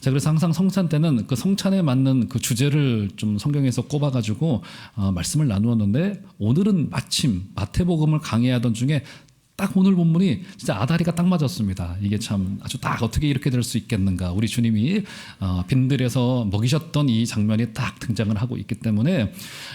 자, 그래서 항상 성찬 때는 그 성찬에 맞는 그 주제를 좀 성경에서 꼽아가지고 말씀을 나누었는데, 오늘은 마침 마태복음을 강의하던 중에 딱 오늘 본문이 진짜 아다리가 딱 맞았습니다. 이게 참 아주 딱 어떻게 이렇게 될 수 있겠는가. 우리 주님이 빈들에서 먹이셨던 이 장면이 딱 등장을 하고 있기 때문에,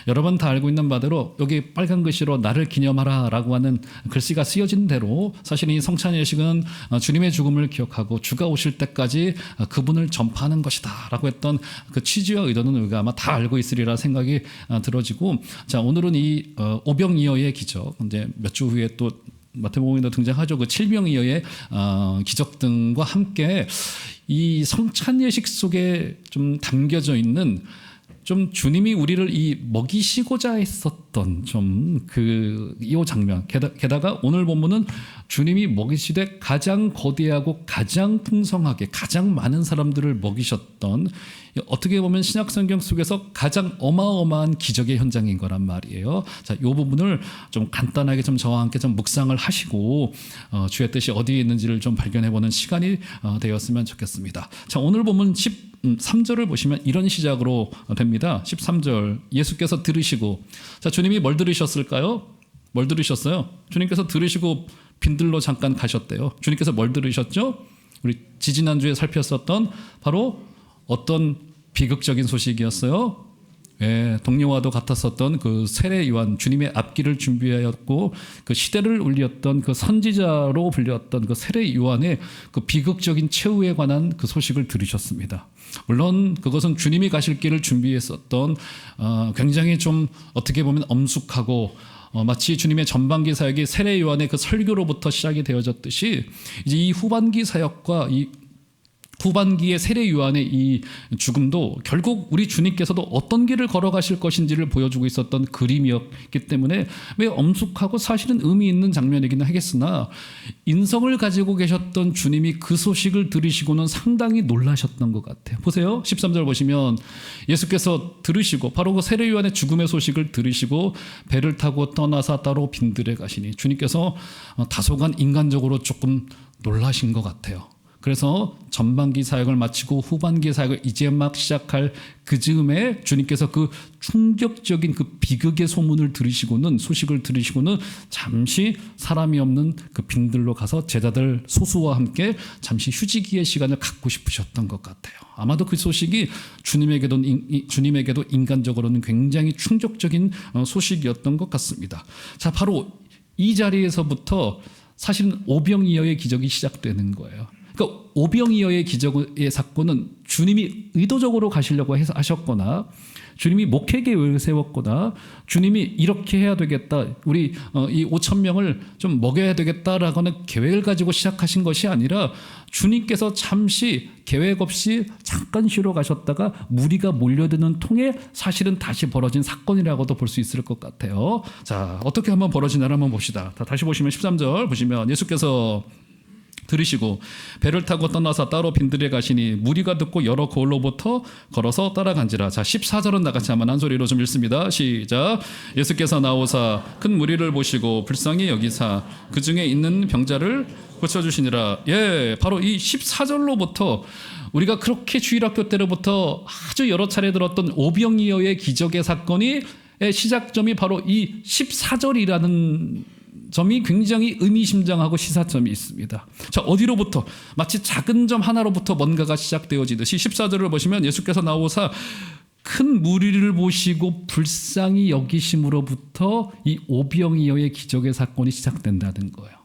여러분 다 알고 있는 바대로 여기 빨간 글씨로 나를 기념하라 라고 하는 글씨가 쓰여진 대로, 사실 이 성찬 예식은 주님의 죽음을 기억하고 주가 오실 때까지 그분을 전파하는 것이다 라고 했던 그 취지와 의도는 우리가 아마 다 알고 있으리라 생각이 들어지고, 자, 오늘은 이 오병이어의 기적, 이제 몇 주 후에 또 마태복음에도 등장하죠. 그 칠병이어의 기적 등과 함께 이 성찬 예식 속에 좀 담겨져 있는, 좀 주님이 우리를 이 먹이시고자 했었던 좀 이 장면, 게다가 오늘 본문은 주님이 먹이시되 가장 거대하고 가장 풍성하게 가장 많은 사람들을 먹이셨던, 어떻게 보면 신약 성경 속에서 가장 어마어마한 기적의 현장인 거란 말이에요. 자, 이 부분을 좀 간단하게 좀 저와 함께 좀 묵상을 하시고 주의 뜻이 어디에 있는지를 좀 발견해보는 시간이 되었으면 좋겠습니다. 자, 오늘 본문 13절을 보시면 이런 시작으로 됩니다. 13절, 예수께서 들으시고, 자, 주님이 뭘 들으셨을까요? 뭘 들으셨어요? 주님께서 들으시고 빈들로 잠깐 가셨대요. 주님께서 뭘 들으셨죠? 우리 지지난주에 살폈었던 바로 어떤 비극적인 소식이었어요? 예, 동료와도 같았었던 그 세례 요한, 주님의 앞길을 준비하였고 그 시대를 울렸던 그 선지자로 불렸던 그 세례 요한의 그 비극적인 최후에 관한 그 소식을 들으셨습니다. 물론 그것은 주님이 가실 길을 준비했었던 굉장히 좀 어떻게 보면 엄숙하고 마치 주님의 전반기 사역이 세례 요한의 그 설교로부터 시작이 되어졌듯이, 이제 이 후반기 사역과 이 후반기의 세례 요한의 이 죽음도 결국 우리 주님께서도 어떤 길을 걸어가실 것인지를 보여주고 있었던 그림이었기 때문에 왜 엄숙하고 사실은 의미 있는 장면이긴 하겠으나, 인성을 가지고 계셨던 주님이 그 소식을 들으시고는 상당히 놀라셨던 것 같아요. 보세요. 13절 보시면 예수께서 들으시고, 바로 그 세례 요한의 죽음의 소식을 들으시고 배를 타고 떠나사 따로 빈들에 가시니, 주님께서 다소간 인간적으로 조금 놀라신 것 같아요. 그래서 전반기 사역을 마치고 후반기 사역을 이제 막 시작할 그 즈음에 주님께서 그 충격적인 그 비극의 소식을 들으시고는 잠시 사람이 없는 그 빈들로 가서 제자들 소수와 함께 잠시 휴지기의 시간을 갖고 싶으셨던 것 같아요. 아마도 그 소식이 주님에게도 인간적으로는 굉장히 충격적인 소식이었던 것 같습니다. 자, 바로 이 자리에서부터 사실은 오병이어의 기적이 시작되는 거예요. 그러니까 오병이어의 기적의 사건은 주님이 의도적으로 가시려고 하셨거나, 주님이 목회 계획을 세웠거나, 주님이 이렇게 해야 되겠다, 우리 이 5천 명을 좀 먹여야 되겠다라고 하는 계획을 가지고 시작하신 것이 아니라, 주님께서 잠시 계획 없이 잠깐 쉬러 가셨다가 무리가 몰려드는 통에 사실은 다시 벌어진 사건이라고도 볼 수 있을 것 같아요. 자, 어떻게 한번 벌어지나를 한번 봅시다. 다시 보시면 13절 보시면, 예수께서 들으시고 배를 타고 떠나서 따로 빈들에 가시니 무리가 듣고 여러 고을로부터 걸어서 따라간지라. 자, 14절은 나같이 한번 한 소리로 좀 읽습니다. 시작. 예수께서 나오사 큰 무리를 보시고 불쌍히 여기사 그 중에 있는 병자를 고쳐주시니라. 예, 바로 이 14절로부터 우리가 그렇게 주일학교 때로부터 아주 여러 차례 들었던 오병이어의 기적의 사건이 시작점이 바로 이 14절이라는 점이 굉장히 의미심장하고 시사점이 있습니다. 자, 어디로부터? 마치 작은 점 하나로부터 뭔가가 시작되어지듯이 14절을 보시면 예수께서 나오사 큰 무리를 보시고 불쌍히 여기심으로부터 이 오병이어의 기적의 사건이 시작된다는 거예요.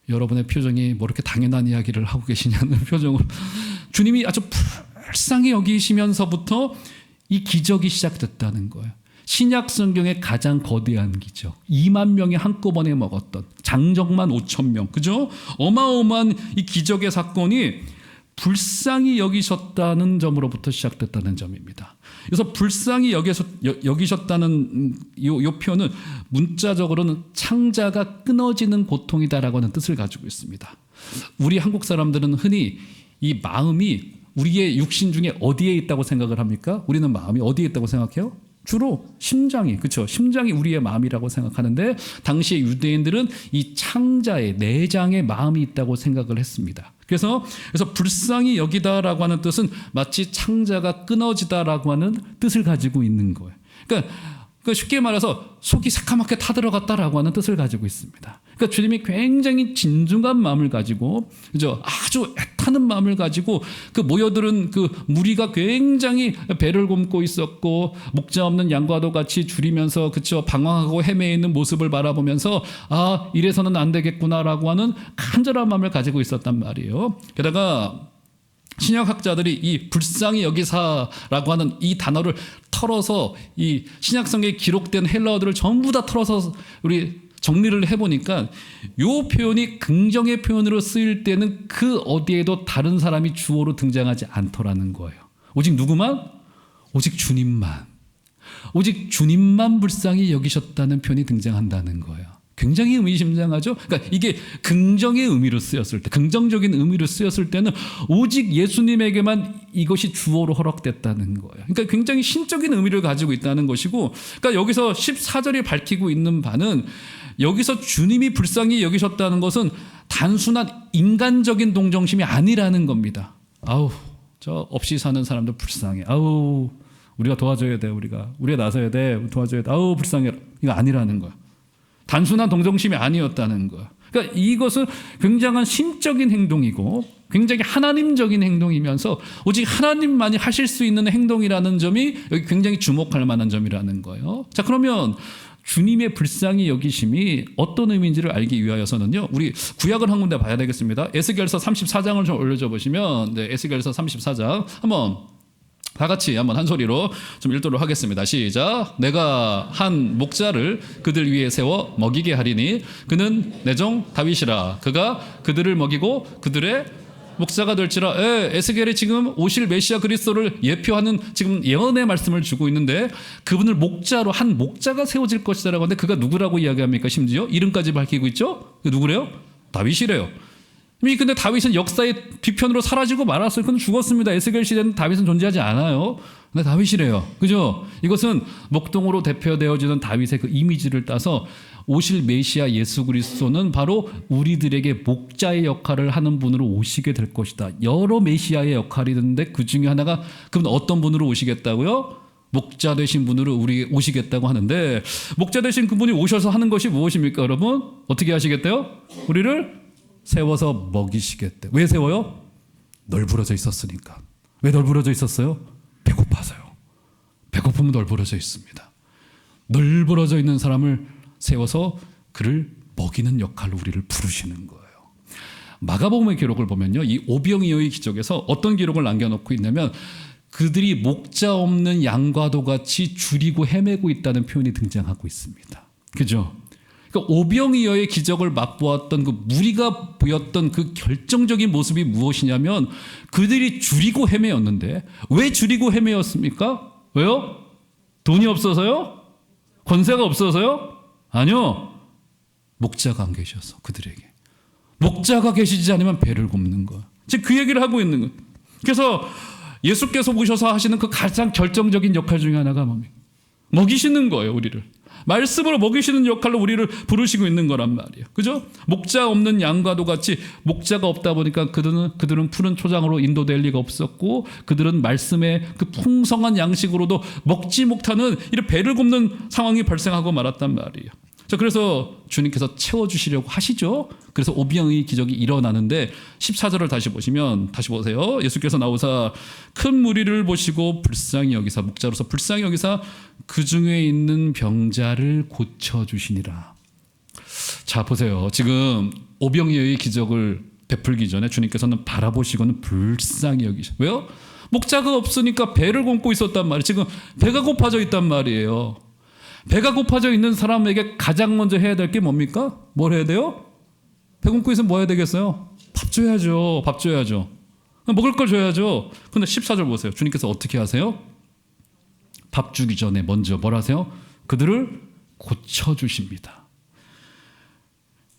여러분의 표정이 뭐 이렇게 당연한 이야기를 하고 계시냐는 표정으로, 주님이 아주 불쌍히 여기시면서부터 이 기적이 시작됐다는 거예요. 신약 성경의 가장 거대한 기적, 2만 명이 한꺼번에 먹었던, 장정만 5천 명, 그죠? 어마어마한 이 기적의 사건이 불쌍히 여기셨다는 점으로부터 시작됐다는 점입니다. 그래서 불쌍히 여기셨다는 요 표현은 문자적으로는 창자가 끊어지는 고통이다라고 하는 뜻을 가지고 있습니다. 우리 한국 사람들은 흔히 이 마음이 우리의 육신 중에 어디에 있다고 생각을 합니까? 우리는 마음이 어디에 있다고 생각해요? 주로 심장이, 그렇죠? 심장이 우리의 마음이라고 생각하는데, 당시의 유대인들은 이 창자에, 내장에 마음이 있다고 생각을 했습니다. 그래서 불쌍히 여기다라고 하는 뜻은 마치 창자가 끊어지다라고 하는 뜻을 가지고 있는 거예요. 그러니까 쉽게 말해서 속이 새카맣게 타들어갔다라고 하는 뜻을 가지고 있습니다. 그러니까 주님이 굉장히 진중한 마음을 가지고, 그죠? 아주 애타는 마음을 가지고 그 모여들은 그 무리가 굉장히 배를 곪고 있었고 목자 없는 양과도 같이 줄이면서, 그죠? 방황하고 헤매 있는 모습을 바라보면서 아, 이래서는 안 되겠구나라고 하는 간절한 마음을 가지고 있었단 말이에요. 게다가 신약학자들이 이 불쌍히 여기사라고 하는 이 단어를 털어서 이 신약성경에 기록된 헬라어들을 전부 다 털어서 우리 정리를 해보니까 이 표현이 긍정의 표현으로 쓰일 때는 그 어디에도 다른 사람이 주어로 등장하지 않더라는 거예요. 오직 누구만? 오직 주님만. 오직 주님만 불쌍히 여기셨다는 표현이 등장한다는 거예요. 굉장히 의미심장하죠. 그러니까 이게 긍정의 의미로 쓰였을 때, 긍정적인 의미로 쓰였을 때는 오직 예수님에게만 이것이 주어로 허락됐다는 거예요. 그러니까 굉장히 신적인 의미를 가지고 있다는 것이고, 그러니까 여기서 14절이 밝히고 있는 바는 여기서 주님이 불쌍히 여기셨다는 것은 단순한 인간적인 동정심이 아니라는 겁니다. 아우, 저 없이 사는 사람도 불쌍해. 아우, 우리가 도와줘야 돼. 우리가 나서야 돼. 도와줘야 돼. 아우, 불쌍해. 이거 아니라는 거야. 단순한 동정심이 아니었다는 거야. 그러니까 이것은 굉장한 신적인 행동이고 굉장히 하나님적인 행동이면서 오직 하나님만이 하실 수 있는 행동이라는 점이 여기 굉장히 주목할 만한 점이라는 거예요. 자, 그러면 주님의 불쌍히 여기심이 어떤 의미인지를 알기 위하여서는요, 우리 구약을 한 군데 봐야 되겠습니다. 에스겔서 34장을 좀 올려줘 보시면, 네, 에스겔서 34장 한번 다 같이 한번 한 소리로 좀 읽도록 하겠습니다. 시작. 내가 한 목자를 그들 위에 세워 먹이게 하리니 그는 내 종 다윗이라. 그가 그들을 먹이고 그들의 목자가 될지라. 에스겔이 지금 오실 메시아 그리스도를 예표하는 지금 예언의 말씀을 주고 있는데 그분을 목자로, 한 목자가 세워질 것이다라고 하는데 그가 누구라고 이야기합니까? 심지어 이름까지 밝히고 있죠. 누구래요? 다윗이래요. 근데 다윗은 역사의 뒤편으로 사라지고 말았어요. 그는 죽었습니다. 에스겔 시대는 다윗은 존재하지 않아요. 근데 다윗이래요. 그죠? 이것은 목동으로 대표되어지는 다윗의 그 이미지를 따서 오실 메시아 예수 그리스도는 바로 우리들에게 목자의 역할을 하는 분으로 오시게 될 것이다. 여러 메시아의 역할이 있는데 그 중에 하나가 그분 어떤 분으로 오시겠다고요? 목자 되신 분으로 우리 오시겠다고 하는데, 목자 되신 그분이 오셔서 하는 것이 무엇입니까, 여러분? 어떻게 하시겠대요? 우리를 세워서 먹이시겠대. 왜 세워요? 널브러져 있었으니까. 왜 널브러져 있었어요? 배고파서요. 배고프면 널브러져 있습니다. 널브러져 있는 사람을 세워서 그를 먹이는 역할로 우리를 부르시는 거예요. 마가복음의 기록을 보면요, 이 오병이어의 기적에서 어떤 기록을 남겨놓고 있냐면 그들이 목자 없는 양과도 같이 줄이고 헤매고 있다는 표현이 등장하고 있습니다. 그죠? 그러니까 오병이어의 기적을 맛보았던 그 무리가 보였던 그 결정적인 모습이 무엇이냐면 그들이 줄이고 헤매였는데, 왜 줄이고 헤매였습니까? 왜요? 돈이 없어서요? 권세가 없어서요? 아니요. 목자가 안 계셔서 그들에게. 목자가 계시지 않으면 배를 굽는 거야. 지금 그 얘기를 하고 있는 거예요. 그래서 예수께서 오셔서 하시는 그 가장 결정적인 역할 중에 하나가 뭡니까? 먹이시는 거예요, 우리를. 말씀으로 먹이시는 역할로 우리를 부르시고 있는 거란 말이에요. 그죠? 목자 없는 양과도 같이, 목자가 없다 보니까 그들은 푸른 초장으로 인도될 리가 없었고 그들은 말씀의 그 풍성한 양식으로도 먹지 못하는 이런 배를 굽는 상황이 발생하고 말았단 말이에요. 자, 그래서 주님께서 채워주시려고 하시죠. 그래서 오병이의 기적이 일어나는데 14절을 다시 보시면, 다시 보세요. 예수께서 나오사 큰 무리를 보시고 불쌍히 여기사, 목자로서 불쌍히 여기사 그 중에 있는 병자를 고쳐주시니라. 자, 보세요. 지금 오병이의 기적을 베풀기 전에 주님께서는 바라보시고는 불쌍히 여기셔. 왜요? 목자가 없으니까 배를 굶고 있었단 말이에요. 지금 배가 고파져 있단 말이에요. 배가 고파져 있는 사람에게 가장 먼저 해야 될 게 뭡니까? 뭘 해야 돼요? 배 굶고 있으면 뭐 해야 되겠어요? 밥 줘야죠. 밥 줘야죠. 먹을 걸 줘야죠. 근데 14절 보세요. 주님께서 어떻게 하세요? 밥 주기 전에 먼저 뭘 하세요? 그들을 고쳐주십니다.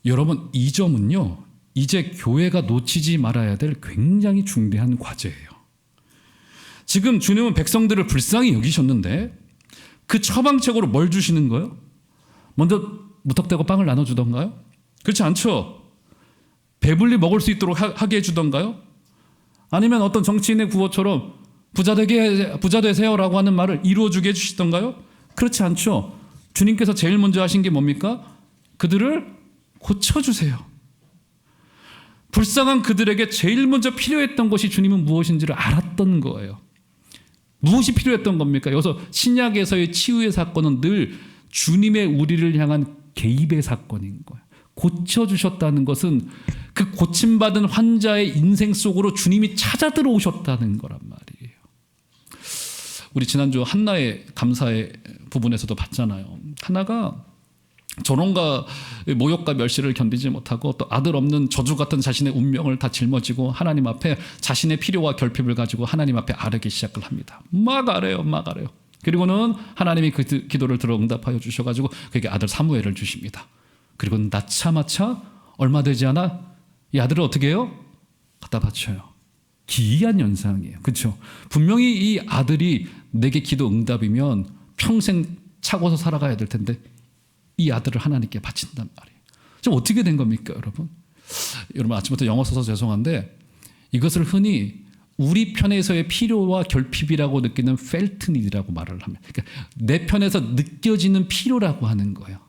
여러분, 이 점은요, 이제 교회가 놓치지 말아야 될 굉장히 중대한 과제예요. 지금 주님은 백성들을 불쌍히 여기셨는데 그 처방책으로 뭘 주시는 거예요? 먼저 무턱대고 빵을 나눠주던가요? 그렇지 않죠. 배불리 먹을 수 있도록 하게 해주던가요? 아니면 어떤 정치인의 구호처럼 부자 되세요라고 하는 말을 이루어주게 해주시던가요? 그렇지 않죠. 주님께서 제일 먼저 하신 게 뭡니까? 그들을 고쳐주세요. 불쌍한 그들에게 제일 먼저 필요했던 것이 주님은 무엇인지를 알았던 거예요. 무엇이 필요했던 겁니까? 여기서 신약에서의 치유의 사건은 늘 주님의 우리를 향한 개입의 사건인 거예요. 고쳐주셨다는 것은 그 고침받은 환자의 인생 속으로 주님이 찾아 들어오셨다는 거란 말이에요. 우리 지난주 한나의 감사의 부분에서도 봤잖아요. 한나가 전원과 모욕과 멸시를 견디지 못하고 또 아들 없는 저주 같은 자신의 운명을 다 짊어지고 하나님 앞에 자신의 필요와 결핍을 가지고 하나님 앞에 아뢰기 시작을 합니다. 막 아뢰요. 그리고는 하나님이 그 기도를 들어 응답하여 주셔가지고 그에게 아들 사무엘을 주십니다. 그리고 낳자마자 얼마 되지 않아 이 아들을 어떻게 해요? 갖다 바쳐요. 기이한 현상이에요. 그렇죠? 분명히 이 아들이 내게 기도 응답이면 평생 차고서 살아가야 될 텐데 이 아들을 하나님께 바친단 말이에요. 좀 어떻게 된 겁니까, 여러분? 여러분 아침부터 영어 써서 죄송한데 이것을 흔히 우리 편에서의 필요와 결핍이라고 느끼는 felt need라고 말을 합니다. 그러니까 내 편에서 느껴지는 필요라고 하는 거예요.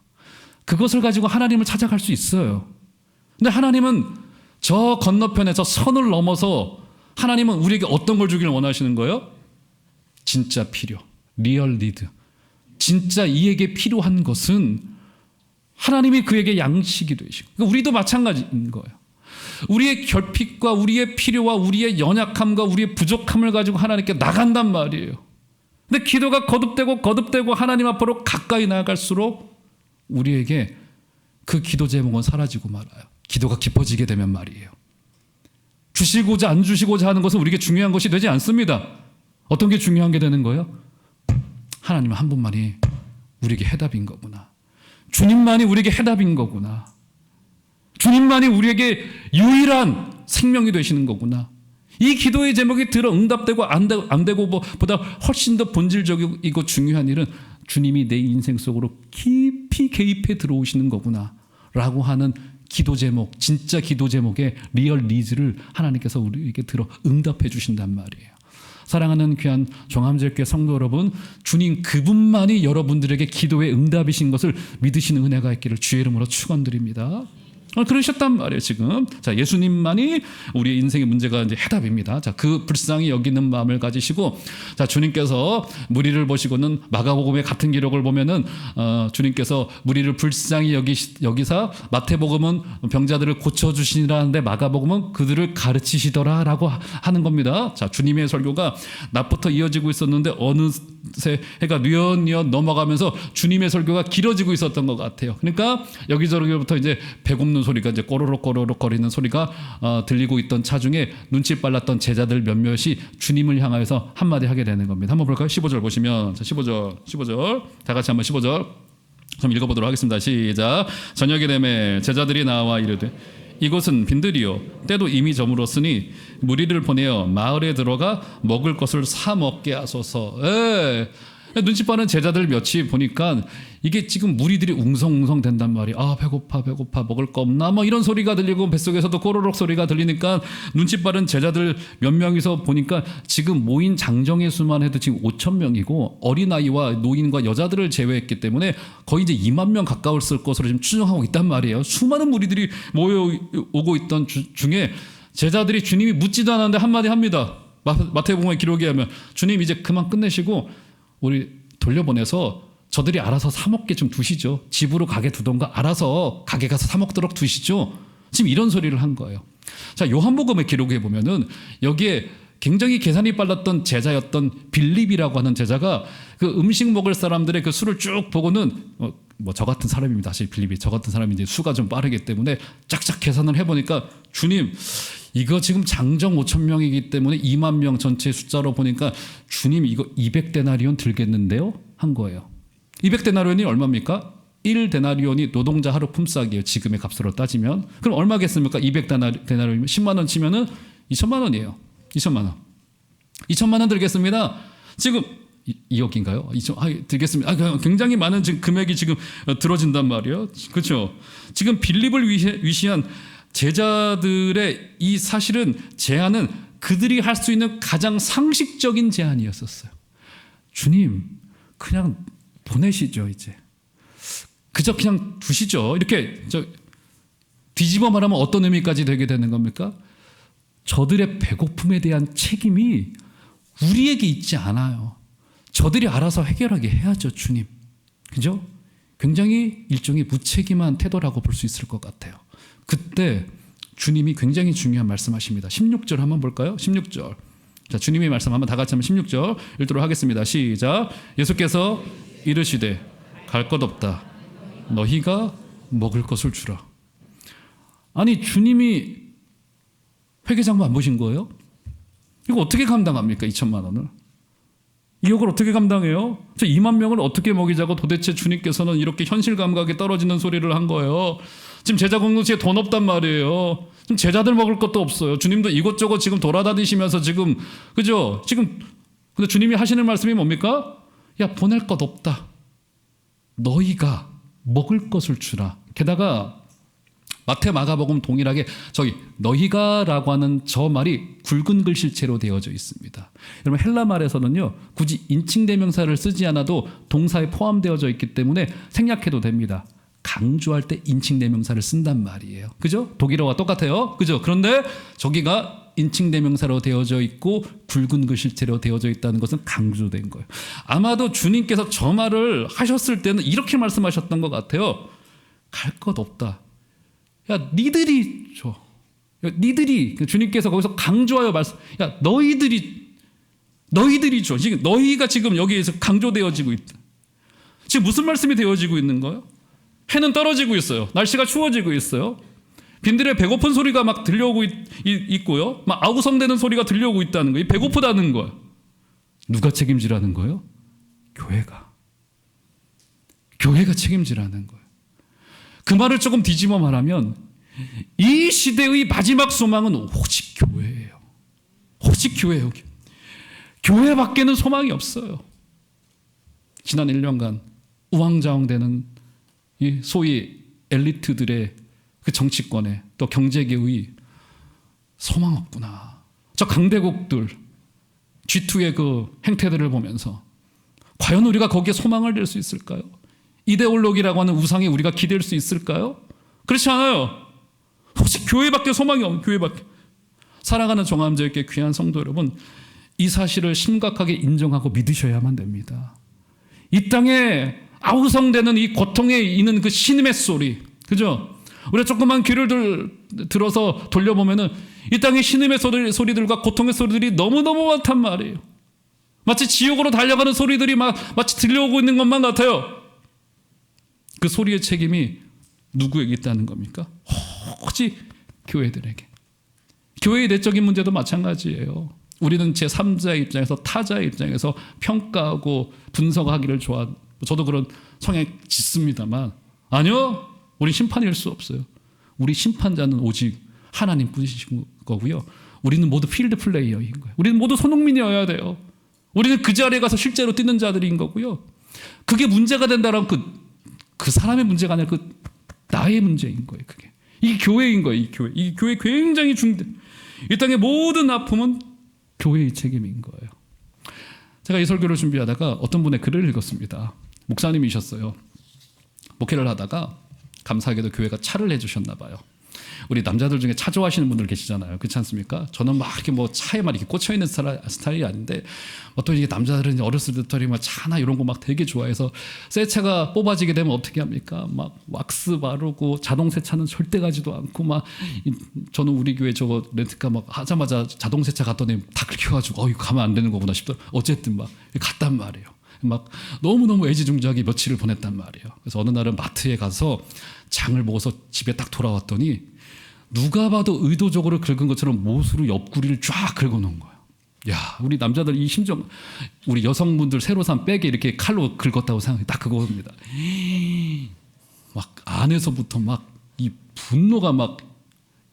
그것을 가지고 하나님을 찾아갈 수 있어요. 근데 하나님은 저 건너편에서 선을 넘어서 하나님은 우리에게 어떤 걸 주기를 원하시는 거예요? 진짜 필요, 리얼 리드. 진짜 이에게 필요한 것은 하나님이 그에게 양식이 되시고, 그러니까 우리도 마찬가지인 거예요. 우리의 결핍과 우리의 필요와 우리의 연약함과 우리의 부족함을 가지고 하나님께 나간단 말이에요. 근데 기도가 거듭되고 하나님 앞으로 가까이 나아갈수록 우리에게 그 기도 제목은 사라지고 말아요. 기도가 깊어지게 되면 말이에요. 주시고자 안 주시고자 하는 것은 우리에게 중요한 것이 되지 않습니다. 어떤 게 중요한 게 되는 거예요? 하나님 한 분만이 우리에게 해답인 거구나. 주님만이 우리에게 해답인 거구나. 주님만이 우리에게 유일한 생명이 되시는 거구나. 이 기도의 제목이 들어 응답되고 안 되고 보다 훨씬 더 본질적이고 중요한 일은 주님이 내 인생 속으로 깊이 개입해 들어오시는 거구나 라고 하는 기도 제목, 진짜 기도 제목의 리얼 니즈를 하나님께서 우리에게 들어 응답해 주신단 말이에요. 사랑하는 귀한 종암제일교회 성도 여러분, 주님 그분만이 여러분들에게 기도의 응답이신 것을 믿으시는 은혜가 있기를 주의 이름으로 축원드립니다. 그러셨단 말이에요, 지금. 자, 예수님만이 우리의 인생의 문제가 이제 해답입니다. 자, 그 불쌍히 여기는 마음을 가지시고, 자, 주님께서 무리를 보시고는 마가복음의 같은 기록을 보면은, 주님께서 무리를 불쌍히 여기사 마태복음은 병자들을 고쳐주시라는데 마가복음은 그들을 가르치시더라 라고 하는 겁니다. 자, 주님의 설교가 낮부터 이어지고 있었는데 어느새 해가 뉘엿뉘엿 넘어가면서 주님의 설교가 길어지고 있었던 것 같아요. 그러니까 여기저기부터 이제 배고픈 소리가 이제 꼬르륵 거리는 소리가 들리고 있던 차 중에 눈치 빨랐던 제자들 몇몇이 주님을 향하여서 한마디 하게 되는 겁니다. 한번 볼까요? 15절 보시면, 자, 15절 다 같이 한번 15절 좀 읽어보도록 하겠습니다. 시작. 저녁이 되매 제자들이 나와 이르되 이곳은 빈들이요 때도 이미 저물었으니 무리를 보내어 마을에 들어가 먹을 것을 사 먹게 하소서. 눈치 빠른 제자들 몇이 보니까 이게 지금 무리들이 웅성웅성 된단 말이에요. 아, 배고파 먹을 거 없나 뭐 이런 소리가 들리고 뱃속에서도 꼬르륵 소리가 들리니까 눈치 빠른 제자들 몇 명이서 보니까 지금 모인 장정의 수만 해도 지금 5,000명이고 어린아이와 노인과 여자들을 제외했기 때문에 거의 이제 2만 명 가까웠을 것으로 지금 추정하고 있단 말이에요. 수많은 무리들이 모여오고 있던 중에 제자들이 주님이 묻지도 않았는데 한마디 합니다. 마태복음의 기록에 하면 주님 이제 그만 끝내시고 우리 돌려보내서 저들이 알아서 사 먹게 좀 두시죠. 집으로 가게 두던가 알아서 가게 가서 사 먹도록 두시죠. 지금 이런 소리를 한 거예요. 자, 요한복음의 기록에 보면은 여기에 굉장히 계산이 빨랐던 제자였던 빌립이라고 하는 제자가 그 음식 먹을 사람들의 그 수를 쭉 보고는 뭐 저 같은 사람입니다. 사실 빌립이 저 같은 사람이 이제 수가 좀 빠르기 때문에 짝짝 계산을 해보니까 주님 이거 지금 장정 5,000명이기 때문에 2만 명 전체 숫자로 보니까 주님 이거 200데나리온 들겠는데요? 한 거예요. 200데나리온이 얼마입니까? 1데나리온이 노동자 하루 품삯이에요. 지금의 값으로 따지면. 그럼 얼마겠습니까? 200데나리온이면 10만 원 치면은 2천만 원이에요. 2천만 원. 2천만 원 들겠습니다. 지금 2억인가요? 들겠습니다. 굉장히 많은 지금 금액이 지금 들어진단 말이에요. 그렇죠? 지금 빌립을 위시한 제자들의 이 사실은 제안은 그들이 할 수 있는 가장 상식적인 제안이었었어요. 주님, 그냥 보내시죠, 이제. 그저 그냥 두시죠. 이렇게 뒤집어 말하면 어떤 의미까지 되게 되는 겁니까? 저들의 배고픔에 대한 책임이 우리에게 있지 않아요. 저들이 알아서 해결하게 해야죠, 주님. 그죠? 굉장히 일종의 무책임한 태도라고 볼 수 있을 것 같아요. 그때 주님이 굉장히 중요한 말씀하십니다. 16절 한번 볼까요? 16절. 자, 주님의 말씀 한번 다 같이 한번 16절 읽도록 하겠습니다. 시작. 예수께서 이르시되 갈 것 없다. 너희가 먹을 것을 주라. 아니, 주님이 회계장부 안 보신 거예요? 이거 어떻게 감당합니까? 2천만 원을. 2억을 어떻게 감당해요? 저 2만 명을 어떻게 먹이자고 도대체 주님께서는 이렇게 현실 감각이 떨어지는 소리를 한 거예요. 지금 제자 공동체에 돈 없단 말이에요. 지금 제자들 먹을 것도 없어요. 주님도 이것저것 지금 돌아다니시면서 지금, 그죠? 지금, 근데 주님이 하시는 말씀이 뭡니까? 야, 보낼 것 없다. 너희가 먹을 것을 주라. 게다가 마태, 마가복음 동일하게 너희가라고 하는 저 말이 굵은 글씨체로 되어져 있습니다. 여러분, 헬라 말에서는요, 굳이 인칭 대명사를 쓰지 않아도 동사에 포함되어져 있기 때문에 생략해도 됩니다. 강조할 때 인칭 대명사를 쓴단 말이에요. 그죠? 독일어와 똑같아요. 그죠? 그런데 저기가 인칭 대명사로 되어져 있고 굵은 글씨체로 되어져 있다는 것은 강조된 거예요. 아마도 주님께서 저 말을 하셨을 때는 이렇게 말씀하셨던 것 같아요. 갈 것 없다. 야, 니들이 줘. 야, 니들이, 주님께서 거기서 강조하여 말씀. 야, 너희들이 줘. 지금 너희가 지금 여기에서 강조되어지고 있다. 지금 무슨 말씀이 되어지고 있는 거예요? 해는 떨어지고 있어요. 날씨가 추워지고 있어요. 빈들의 배고픈 소리가 막 들려오고 있고요. 막 아우성대는 소리가 들려오고 있다는 거예요. 배고프다는 거예요. 누가 책임지라는 거예요? 교회가 책임지라는 거예요. 그 말을 조금 뒤집어 말하면 이 시대의 마지막 소망은 오직 교회예요. 오직 교회예요. 교회밖에는 소망이 없어요. 지난 1년간 우왕좌왕되는 이 소위 엘리트들의 그 정치권에 또 경제계의 소망 없구나. 저 강대국들 G2의 그 행태들을 보면서 과연 우리가 거기에 소망을 낼 수 있을까요? 이데올로기라고 하는 우상에 우리가 기댈 수 있을까요? 그렇지 않아요. 혹시 교회밖에 소망이 없는 교회밖에. 사랑하는 종암제일교회 귀한 성도 여러분, 이 사실을 심각하게 인정하고 믿으셔야만 됩니다. 이 땅에 아우성되는 이 고통에 있는 그 신음의 소리, 그죠? 우리가 조그만 귀를 들어서 돌려보면은 이 땅의 신음의 소리들과 고통의 소리들이 너무너무 많단 말이에요. 마치 지옥으로 달려가는 소리들이 마치 들려오고 있는 것만 같아요. 그 소리의 책임이 누구에게 있다는 겁니까? 오직 교회들에게. 교회의 내적인 문제도 마찬가지예요. 우리는 제3자의 입장에서, 타자의 입장에서 평가하고 분석하기를 좋아합니다. 저도 그런 성향이 짙습니다만, 아니요, 우리 심판일 수 없어요. 우리 심판자는 오직 하나님 뿐이신 거고요. 우리는 모두 필드 플레이어인 거예요. 우리는 모두 손흥민이어야 돼요. 우리는 그 자리에 가서 실제로 뛰는 자들인 거고요. 그게 문제가 된다면 그 사람의 문제가 아니라 나의 문제인 거예요. 그게 이 교회인 거예요. 이 교회 굉장히 이 땅의 모든 아픔은 교회의 책임인 거예요. 제가 이 설교를 준비하다가 어떤 분의 글을 읽었습니다. 목사님이셨어요. 목회를 하다가 감사하게도 교회가 차를 해주셨나 봐요. 우리 남자들 중에 차 좋아하시는 분들 계시잖아요. 그렇지 않습니까? 저는 막 이렇게 차에 막 이렇게 꽂혀 있는 스타일이 아닌데, 또 이게 남자들은 어렸을 때부터 막 차나 이런 거 막 되게 좋아해서 새 차가 뽑아지게 되면 어떻게 합니까? 막 왁스 바르고 자동 세차는 절대 가지도 않고 저는 우리 교회 저거 렌트카 막 하자마자 자동 세차 갔더니 다 긁혀가지고 이거 가면 안 되는 거구나 싶더라고요. 어쨌든 막 갔단 말이에요. 막 너무너무 애지중지하게 며칠을 보냈단 말이에요. 그래서 어느 날은 마트에 가서 장을 먹어서 집에 딱 돌아왔더니 누가 봐도 의도적으로 긁은 것처럼 못으로 옆구리를 쫙 긁어놓은 거예요. 야, 우리 남자들 이 심정, 우리 여성분들 새로 산 백에 이렇게 칼로 긁었다고 생각해. 딱 그거입니다. 막 안에서부터 막 이 분노가 막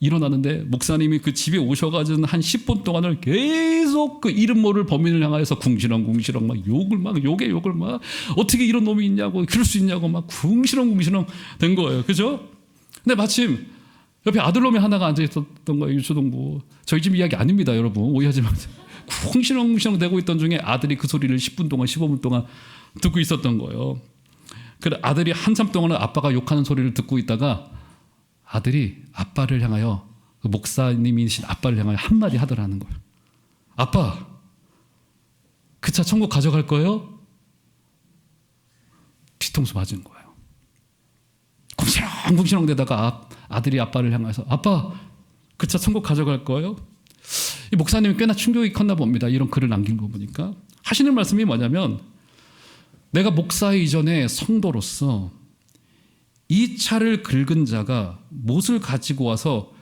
일어나는데, 목사님이 그 집에 오셔가지고 한 10분 동안을 계속 그 이름 모를 범인을 향하여서 궁시렁 막 욕을 막 어떻게 이런 놈이 있냐고, 그럴 수 있냐고 막 궁시렁 된 거예요. 그죠? 근데 마침 옆에 아들놈이 하나가 앉아 있었던 거예요. 유초동부. 저희 집 이야기 아닙니다, 여러분. 오해하지 마세요. 쿵시렁쿵시렁 대고 있던 중에 아들이 그 소리를 10분 동안 15분 동안 듣고 있었던 거예요. 그래 아들이 한참 동안은 아빠가 욕하는 소리를 듣고 있다가 아들이 아빠를 향하여, 그 목사님이신 아빠를 향하여 한마디 하더라는 거예요. 아빠, 그 차 천국 가져갈 거예요? 뒤통수 맞은 거예요. 쿵시렁쿵시렁 대다가 아들이 아빠를 향해서 아빠, 그 차 천국 가져갈 거예요? 이 목사님이 꽤나 충격이 컸나 봅니다. 이런 글을 남긴 거 보니까. 하시는 말씀이 뭐냐면, 내가 목사 이전에 성도로서 이 차를 긁은 자가 못을 가지고 와서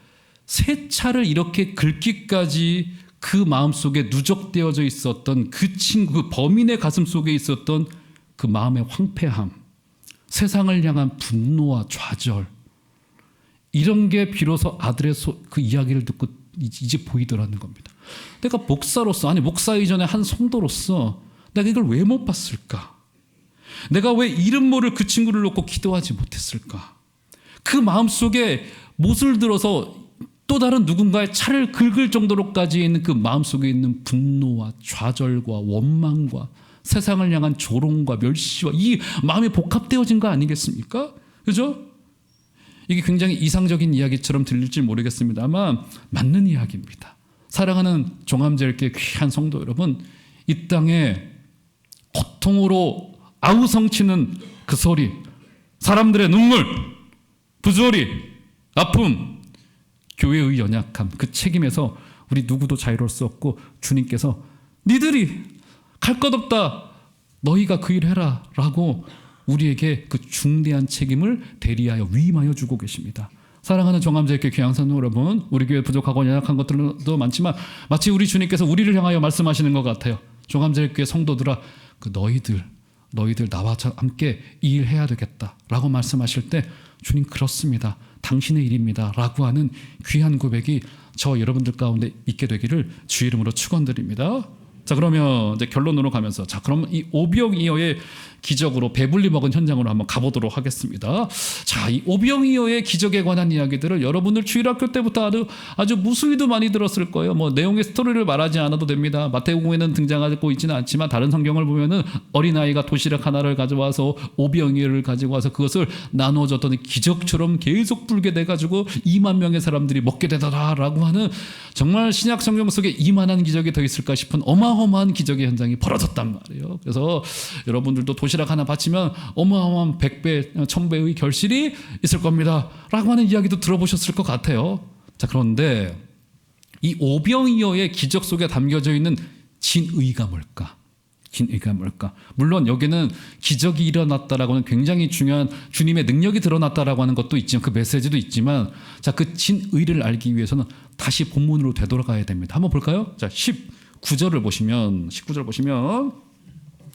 새 차를 이렇게 긁기까지 그 마음속에 누적되어져 있었던 그 친구, 그 범인의 가슴 속에 있었던 그 마음의 황폐함, 세상을 향한 분노와 좌절, 이런 게 비로소 아들의 그 이야기를 듣고 이제 보이더라는 겁니다. 내가 목사로서, 아니 목사 이전에 한 성도로서 내가 이걸 왜 못 봤을까? 내가 왜 이름 모를 그 친구를 놓고 기도하지 못했을까? 그 마음속에 못을 들어서 또 다른 누군가의 차를 긁을 정도로까지 있는 그 마음속에 있는 분노와 좌절과 원망과 세상을 향한 조롱과 멸시와 이 마음이 복합되어진 거 아니겠습니까? 그죠? 이게 굉장히 이상적인 이야기처럼 들릴지 모르겠습니다만 맞는 이야기입니다. 사랑하는 종암제일교회 귀한 성도 여러분, 이 땅에 고통으로 아우성치는 그 소리, 사람들의 눈물, 부조리, 아픔, 교회의 연약함, 그 책임에서 우리 누구도 자유로울 수 없고, 주님께서 니들이 갈 것 없다, 너희가 그 일 해라 라고 우리에게 그 중대한 책임을 대리하여 위임하여 주고 계십니다. 사랑하는 종암제일교회 귀한 성도 여러분, 우리 교회 부족하고 연약한 것들도 많지만 마치 우리 주님께서 우리를 향하여 말씀하시는 것 같아요. 종암제일교회 성도들아, 그 너희들 나와 함께 이 일 해야 되겠다라고 말씀하실 때, 주님 그렇습니다, 당신의 일입니다 라고 하는 귀한 고백이 저 여러분들 가운데 있게 되기를 주의 이름으로 축원드립니다. 자, 그러면 이제 결론으로 가면서, 자, 그럼 이 오병이어의 기적으로 배불리 먹은 현장으로 한번 가보도록 하겠습니다. 자, 이 오병이어의 기적에 관한 이야기들을 여러분들 주일학교 때부터 아주 무수히도 많이 들었을 거예요. 뭐 내용의 스토리를 말하지 않아도 됩니다. 마태복음에는 등장하고 있지는 않지만 다른 성경을 보면은 어린아이가 도시락 하나를 가져와서 오병이어를 가지고 와서 그것을 나누어 줬더니 기적처럼 계속 불게 돼가지고 2만 명의 사람들이 먹게 되더라라고 하는, 정말 신약 성경 속에 이만한 기적이 더 있을까 싶은 어마어마한 기적의 현장이 벌어졌단 말이에요. 그래서 여러분들도 도시락 하나 바치면 어마어마한 100배, 1000배의 결실이 있을 겁니다 라고 하는 이야기도 들어보셨을 것 같아요. 자, 그런데 이 오병이어의 기적 속에 담겨져 있는 진의가 뭘까? 진의가 뭘까? 물론 여기는 기적이 일어났다라고 하는 굉장히 중요한 주님의 능력이 드러났다라고 하는 것도 있지만, 그 메시지도 있지만, 자, 그 진의를 알기 위해서는 다시 본문으로 되돌아가야 됩니다. 한번 볼까요? 자, 19절을 보시면,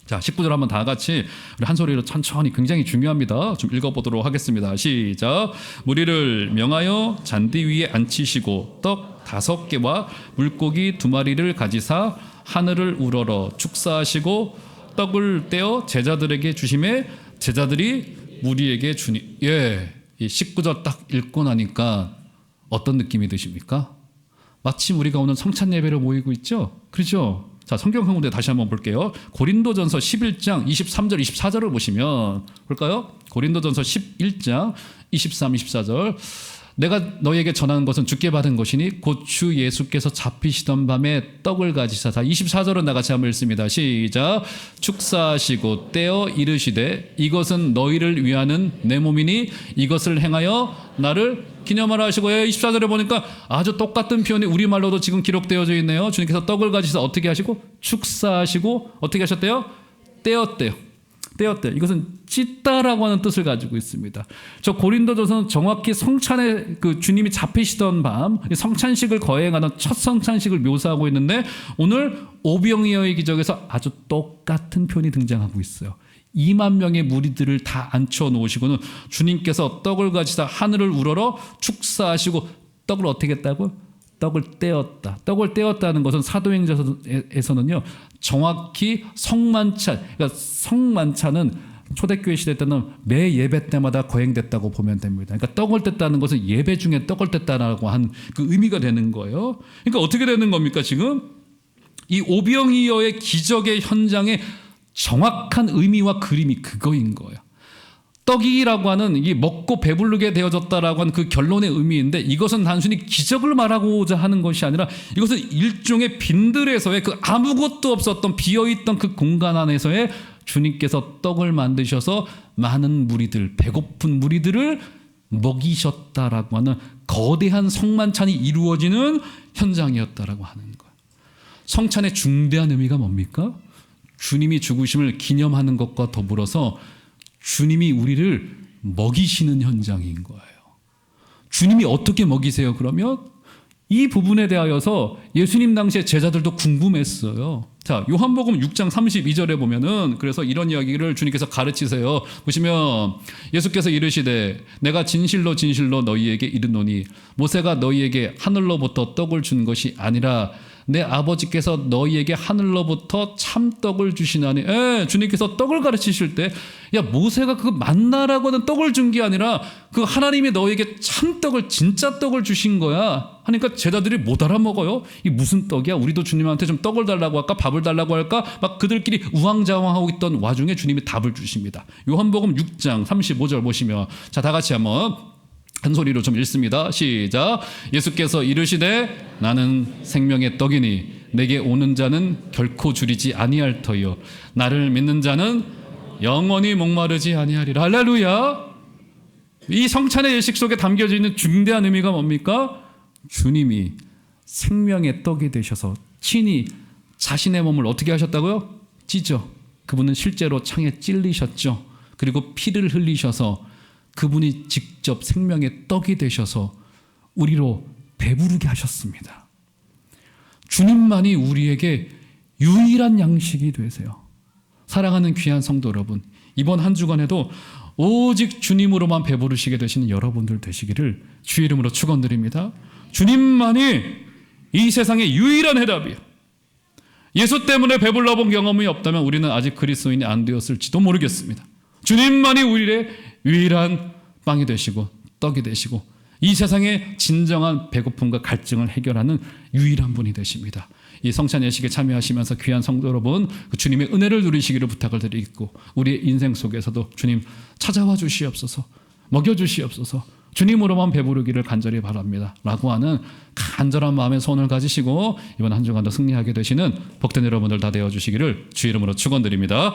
자, 19절 한번 다 같이 우리 한 소리로 천천히, 굉장히 중요합니다. 좀 읽어보도록 하겠습니다. 시작. 무리를 명하여 잔디 위에 앉히시고 떡 5개와 물고기 2마리를 가지사 하늘을 우러러 축사하시고 떡을 떼어 제자들에게 주심에 제자들이 무리에게 주니. 예, 이 19절 딱 읽고 나니까 어떤 느낌이 드십니까? 마침 우리가 오늘 성찬 예배를 모이고 있죠? 그렇죠? 자, 성경 한군데 다시 한번 볼게요. 고린도전서 11장 23절 24절을 보시면 볼까요? 고린도전서 11장 23, 24절. 내가 너희에게 전하는 것은 주께 받은 것이니 곧 주 예수께서 잡히시던 밤에 떡을 가지사. 자, 24절은 나같이 한번 읽습니다. 시작. 축사하시고 떼어 이르시되 이것은 너희를 위하는 내 몸이니 이것을 행하여 나를 기념하라 하시고. 24절에 보니까 아주 똑같은 표현이 우리말로도 지금 기록되어져 있네요. 주님께서 떡을 가지사 어떻게 하시고? 축사하시고 어떻게 하셨대요? 떼었대요. 이것은 찢다라고 하는 뜻을 가지고 있습니다. 저 고린도전서는 정확히 성찬에 그 주님이 잡히시던 밤, 성찬식을 거행하는 첫 성찬식을 묘사하고 있는데, 오늘 오병이어의 기적에서 아주 똑같은 표현이 등장하고 있어요. 2만 명의 무리들을 다 앉혀 놓으시고는 주님께서 떡을 가지사 하늘을 우러러 축사하시고 떡을 어떻게 했다고? 떡을 떼었다. 떡을 떼었다는 것은 사도행전에서는요, 정확히 성만찬, 그러니까 성만찬은 초대교회 시대 때는 매 예배 때마다 거행됐다고 보면 됩니다. 그러니까 떡을 뗐다는 것은 예배 중에 떡을 뗐다라고 한 그 의미가 되는 거예요. 그러니까 어떻게 되는 겁니까 지금? 이 오병이어의 기적의 현장의 정확한 의미와 그림이 그거인 거예요. 떡이라고 하는 이 먹고 배부르게 되어졌다라고 하는 그 결론의 의미인데, 이것은 단순히 기적을 말하고자 하는 것이 아니라 이것은 일종의 빈들에서의 그 아무것도 없었던 비어있던 그 공간 안에서의 주님께서 떡을 만드셔서 많은 무리들, 배고픈 무리들을 먹이셨다라고 하는 거대한 성만찬이 이루어지는 현장이었다라고 하는 거예요. 성찬의 중대한 의미가 뭡니까? 주님이 죽으심을 기념하는 것과 더불어서 주님이 우리를 먹이시는 현장인 거예요. 주님이 어떻게 먹이세요? 그러면 이 부분에 대하여서 예수님 당시의 제자들도 궁금했어요. 자, 요한복음 6장 32절에 보면은 그래서 이런 이야기를 주님께서 가르치세요. 보시면 예수께서 이르시되 내가 진실로 진실로 너희에게 이르노니 모세가 너희에게 하늘로부터 떡을 준 것이 아니라 내 아버지께서 너희에게 하늘로부터 참떡을 주시나니. 주님께서 떡을 가르치실 때 야, 모세가 그 만나라고 하는 떡을 준 게 아니라 그 하나님이 너희에게 참떡을, 진짜 떡을 주신 거야 하니까 제자들이 못 알아먹어요. 이 무슨 떡이야? 우리도 주님한테 좀 떡을 달라고 할까? 밥을 달라고 할까? 막 그들끼리 우왕좌왕하고 있던 와중에 주님이 답을 주십니다. 요한복음 6장 35절 보시면, 자, 다 같이 한번 한 소리로 좀 읽습니다. 시작. 예수께서 이르시되 나는 생명의 떡이니 내게 오는 자는 결코 줄이지 아니할 터이요 나를 믿는 자는 영원히 목마르지 아니하리라. 할렐루야. 이 성찬의 예식 속에 담겨져 있는 중대한 의미가 뭡니까? 주님이 생명의 떡이 되셔서 친히 자신의 몸을 어떻게 하셨다고요? 찢어. 그분은 실제로 창에 찔리셨죠. 그리고 피를 흘리셔서 그분이 직접 생명의 떡이 되셔서 우리로 배부르게 하셨습니다. 주님만이 우리에게 유일한 양식이 되세요. 사랑하는 귀한 성도 여러분, 이번 한 주간에도 오직 주님으로만 배부르시게 되시는 여러분들 되시기를 주의 이름으로 축원드립니다. 주님만이 이 세상의 유일한 해답이에요. 예수 때문에 배불러 본 경험이 없다면 우리는 아직 그리스도인이 안 되었을지도 모르겠습니다. 주님만이 우리의 유일한 빵이 되시고 떡이 되시고 이 세상의 진정한 배고픔과 갈증을 해결하는 유일한 분이 되십니다. 이 성찬 예식에 참여하시면서 귀한 성도 여러분, 그 주님의 은혜를 누리시기를 부탁을 드리고, 우리의 인생 속에서도 주님 찾아와 주시옵소서, 먹여주시옵소서, 주님으로만 배부르기를 간절히 바랍니다 라고 하는 간절한 마음의 소원을 가지시고 이번 한 주간도 승리하게 되시는 복된 여러분들 다 되어주시기를 주의 이름으로 축원드립니다.